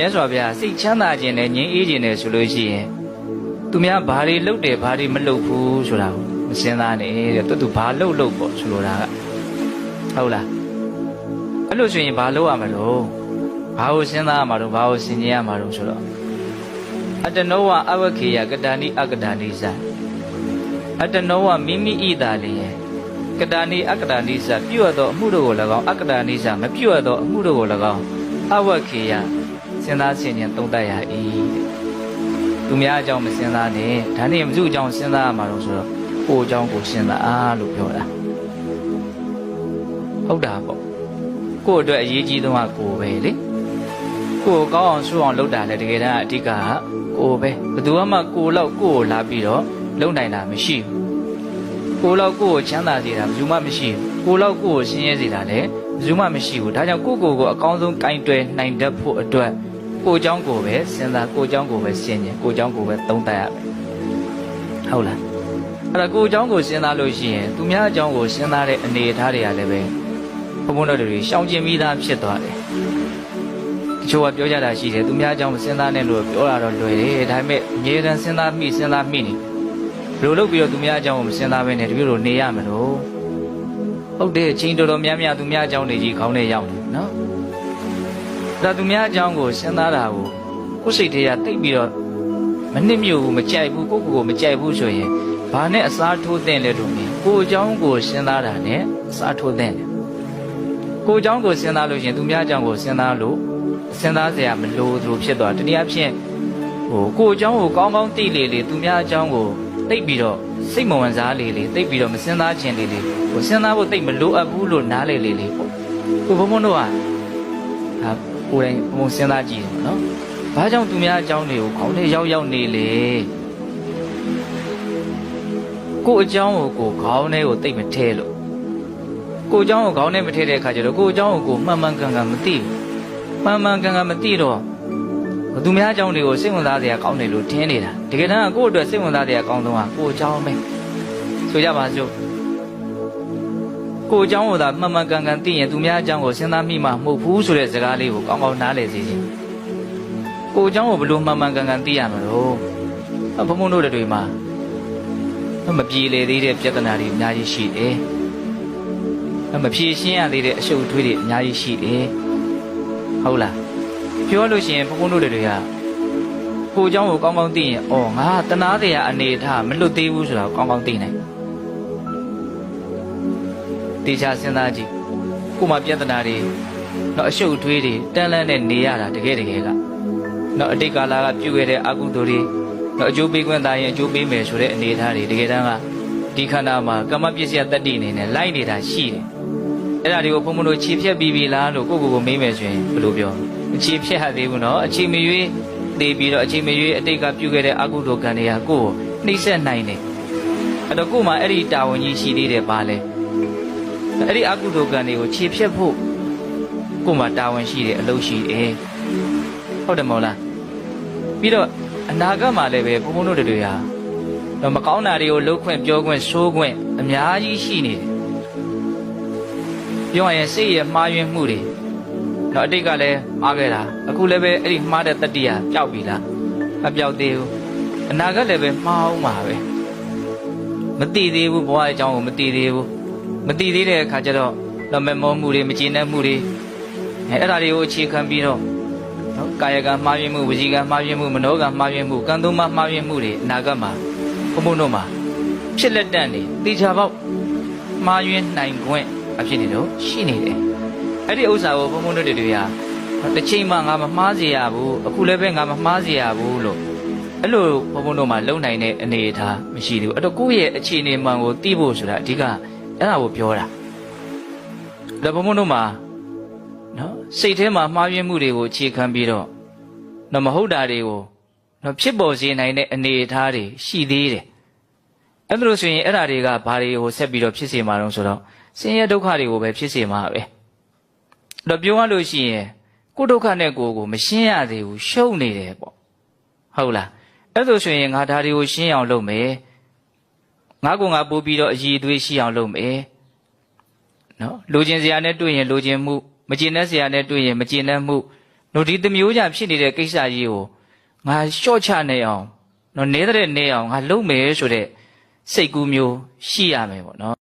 မြတ်စွာဘုရားစိတ်ချမ်းသာခြင်းနဲ့ငြိမ်းအေးခြင်းနဲ့ဆိုလို့ရှိရင်သူများဘာတွေလုပ်တယ်ဘာတွေမလုပ်ဘူးဆိုတာကိုမစဉ်းစားနဲ့တဲ့သူဘာလုပ်ပေါ့ဆိုလိုတာကဟုတ်လားအဲ့လိုဆိုရင်ဘာလုပ်ရမလို့ဘာကိုစဉ်းစားရမှာတော့ဘာကိုစဉ်းကျင်ရမှာတော့ဆိုတော့အတနောဝအဝခေယကတာနိအကတာနိသအတနောဝမိမိဣတာလျင်ကတာနိအကတာနိသပြုတ်သောအမှုတို့ကို၎င်းအကတာနိသမပြုတ်သောအမှုတို့ကို၎င်းအဝခေယစဉ်းစားဆင်ခြင်သုံးသပ်ရ၏သူများအကြောင်းမစဉ်းစားနဲ့ဒါနဲ့မစုအကြောင်းစဉ်းစားရမှာတော့ဆိုတော့ကိုယ်အကြောင်းကိုစဉ်းစားလို့ပြောတာဟုတ်တာပေါ့ကိုယ့်အတွက်အရေးကြီးဆုံးကကိုယ်ပဲလေကိုယ်ကောင်းအောင်ဆိုးအောင်လုပ်တာလေတကယ်တမ်းအဓိကကိုယ်ပဲဘယ်သူမှကိုယ်လောက်ကိုယ်ကိုလာပြီးတော့လုံနိုင်တာမရှိဘူးကိုယ်လောက်ကိုယ်ကိုချမ်းသာစေတာဘယ်သူမှမရှိဘူးကိုယ်လောက်ကိုယ်ကိုရှင်းရဲစေတာလည်းဘယ်သူမှမရှိဘူးဒါကြောင့်ကိုယ့်ကိုယ်ကိုအကောင်းဆုံးကင်တွယ်နိုင်တတ်ဖို့အတွက်ကိုယ်เจ้าကိုပဲစဉ်းစားကိုယ်เจ้าကိုပဲရှင်းရင်ကိုယ်เจ้าကိုပဲသုံးသပ်ရမယ်ဟုတ်လားအဲ့ဒါကိုယ်เจ้าကိုစဉ်းစားလို့ရှိရင်သူများအကြောင်းကိုစဉ်းစားတဲ့အနေအထားတွေကလည်းပဲဘုံဘုံတော်တွေရှောင်ကျင်ပြီးသားဖြစ်သွားတယ်တချို့ကပြောကြတာရှိတယ်သူများအကြောင်းမစဉ်းစားနဲ့လို့ပြောတာတော့လွယ်တယ်ဒါပေမဲ့အမြဲတမ်းစဉ်းစားမိနေဘယ်လိုလုပ်ပြီးတော့သူများအကြောင်းကိုမစဉ်းစားဘဲနဲ့တပြည့်လိုနေရမလို့ဟုတ်တယ်ချင်းတော်တော်များများသူများအကြောင်းတွေကြီးခေါင်းထဲရောက်နေနော်ဒါသူများအကြောင်းကိုစဉ်းစားတာကိုကိုယ်စိတ်ထဲကတိတ်ပြီးတော့မနစ်မြို့ဘူးမကြိုက်ဘူးကိုယ့်ကိုယ်ကိုမကြိုက်ဘူးဆိုရင်ဘာနဲ့အစားထိုးတဲ့လဲတို့မြင်ကိုယ်အကြောင်းကိုစဉ်းစားတာနဲ့အစားထိုးတဲ့ကိုယ်အကြောင်းကိုစဉ်းစားလို့ရှိရင်သူများအကြောင်းကိုစဉ်းစားလို့စဉ်းစားเสียမလို့သူဖြစ်သွားတနည်းအားဖြင့်ကိုယ်အကြောင်းကိုကောင်းကောင်းသိလေသူများအကြောင်းကိုသိပြီးတော့စိတ်မဝင်စားလေသိပြီးတော့မစဉ်းစားခြင်းလေကိုစဉ်းစားဖို့သိမလိုအပ်ဘူးလို့နားလေပေါ့ကိုဘုံဘုံတို့ကကိုယ်တိုင်ဘုံစဉ်းစားကြည့်တယ်နော်ဘာကြောင့်သူများအကြောင်းတွေကိုခေါင်းထဲရောက်နေလေကိုယ်အကြောင်းကိုခေါင်းထဲကိုသိမထဲလို့ကိုယ်အကြောင်းကိုခေါင်းထဲမထဲတဲ့အခါကျတော့ကိုယ်အကြောင်းကိုမှန်မှန်ကန်ကန်မသိဘူးမှန်မှန်ကန်ကန်မသိတော့သူများအကြောင်းတွေကိုစိတ်ဝင်စားစရာကောင်းတယ်လို့ထင်နေတာတကယ်တမ်းကိုယ့်အတွက်စိတ်ဝင်စားစရာကောင်းဆုံးကကိုယ်အကြောင်းပဲဆိုကြပါစို့ကိုယ်အကြောင်းကိုသာမှန်မှန်ကန်ကန်သိရင်သူများအကြောင်းကိုစဉ်းစားမိမှမဟုတ်ဘူးဆိုတဲ့စကားလေးကိုကောင်းကောင်းနားလည်စေခြင်းကိုယ်အကြောင်းကိုဘယ်လိုမှန်မှန်ကန်ကန်သိရမလို့ဘုံဘုံတို့တွေမှာမပြေလေသေးတဲ့ပြဿနာတွေအများကြီးရှိတယ်မဖြေရှင်းရသေးတဲ့အရှုပ်အထွေးတွေအများကြီးရှိတယ်ဟုတ်လားပြောလို့ရှိရင်ဘုံဘုံတို့တွေကကိုယ်အကြောင်းကိုကောင်းကောင်းသိရင်အော်ငါတနာတရားအနေထားမလွတ်သေးဘူးဆိုတာကိုကောင်းကောင်းသိနိုင်တေချာစဉ်းစားကြည့်ကိုယ်မှာပြဿနာတွေတော့အရှုပ်အထွေးတွေတန်းလန်းနဲ့နေရတာတကယ်ကတော့အတိတ်ကာလကပြုခဲ့တဲ့အကုသိုလ်တွေတော့အကျိုးပေးခွင့်သာရင်အကျိုးပေးမယ်ဆိုတဲ့အနေထားတွေတကယ်တမ်းကဒီခန္ဓာမှာကမ္မပစ္စယတတ္တိအနေနဲ့လိုက်နေတာရှိတယ်အဲ့ဒါတွေကိုဘုံဘုံတို့ခြေဖြတ်ပြီးပြီလားလို့ကိုယ့်ကိုယ်ကိုမေးမယ်ဆိုရင်ဘယ်လိုပြောအခြေဖြတ်ဟသေးဘူးနော်အခြေမရွေးသေးပြီးတော့အခြေမရွေးအတိတ်ကပြုခဲ့တဲ့အကုသိုလ်ကံတွေကကိုယ်ကိုနှိမ့်ဆက်နိုင်တယ်အဲ့တော့ကိုယ်မှာအဲ့ဒီတာဝန်ကြီးရှိသေးတယ်ပါလေအဲ့ဒီအကုသိုလ်ကံတွေကိုခြေဖြတ်ဖို့ကိုယ်မှာတာဝန်ရှိတယ်အလုပ်ရှိတယ်ဟုတ်တယ်မဟုတ်လားပြီးတော့အနာဂတ်မှာလည်းပဲဘုံဘုံတို့တွေဟာတော့မကောင်းတာတွေကိုလှုပ်ခွင့်ပြောခွင့်ဆိုးခွင့်အများကြီးရှိနေတယ်ပြောရရင်စိတ်ရဲ့မှားယွင်းမှုတွေတော့အတိတ်ကလည်းမှားခဲ့တာအခုလည်းပဲအဲ့ဒီမှားတဲ့တတ္တိဟာပျောက်ပြီလားမပျောက်သေးဘူးအနာဂတ်လည်းပဲမှားအောင်ပါပဲမသိသေးဘူးဘဝအကြောင်းကိုမသိသေးဘူးမသိသေးတဲ့အခါကျတော့မမောမှုတွေမကျေနပ်မှုတွေအဲ့ဒါတွေကိုအခြေခံပြီးတော့နော်ကာယကံမှားယွင်းမှုဝစီကံမှားယွင်းမှုမနောကံမှားယွင်းမှုကံသုံးပါးမှားယွင်းမှုတွေအနာဂတ်မှာဘုံဘုံတို့မှာဖြစ်လက်တန့်နေတေချာပေါက်မှားယွင်းနိုင်ခွင့်အဖြစ်နေတော့ရှိနေတယ်အဲ့ဒီဥစ္စာကိုဘုံဘုံတို့တွေကတစ်ချိန်မှငါမမှားစေရဘူးအခုလည်းပဲငါမမှားစေရဘူးလို့အဲ့လိုဘုံဘုံတို့မှာလုံနိုင်တဲ့အနေအထားမရှိသေးဘူးအဲ့တော့ကိုယ့်ရဲ့အခြေအနေမှန်ကိုသိဖို့ဆိုတာအဓိကအဲ့ဒါကိုပြောတာဒါဘုံဘုံတို့မှာနော်စိတ်ထဲမှာမှားယွင်းမှုတွေကိုအခြေခံပြီးတော့မဟုတ်တာတွေကိုဖြစ်ပေါ်စေနိုင်တဲ့အနေအထားတွေရှိသေးတယ်အဲ့ဒါလို့ဆိုရင်အဲ့ဒါတွေကဘာတွေကိုဆက်ပြီးတော့ဖြစ်စေမှာတော့ဆိုတော့ဆင်းရဲဒုက္ခတွေကိုပဲဖြစ်စေမှာပဲတော့ပြောရလို့ရှိရင်ကိုယ်ဒုက္ခနဲ့ကိုယ်ကိုမရှင်းရသေးဘူးရှုံးနေတယ်ပေါ့ဟုတ်လားအဲ့ဒါဆိုရင်ငါဒါတွေကိုရှင်းအောင်လုပ်မယ်ငါကိုငါပို့ပြီးတော့အည်အသွေးရှိအောင်လုပ်မယ်နော်လိုချင်စရာနဲ့တွေ့ရင်လိုချင်မှုမကျေနပ်စရာနဲ့တွေ့ရင်မကျေနပ်မှု တို့ဒီတစ်မျိုးကြဖြစ်နေတဲ့ကိစ္စကြီးကိုငါလျှော့ချနေအောင်နော်နေတဲ့နေအောင်ငါလုပ်မယ်ဆိုတဲ့စိတ်ကူးမျိုးရှိရမယ်ပေါ့နော်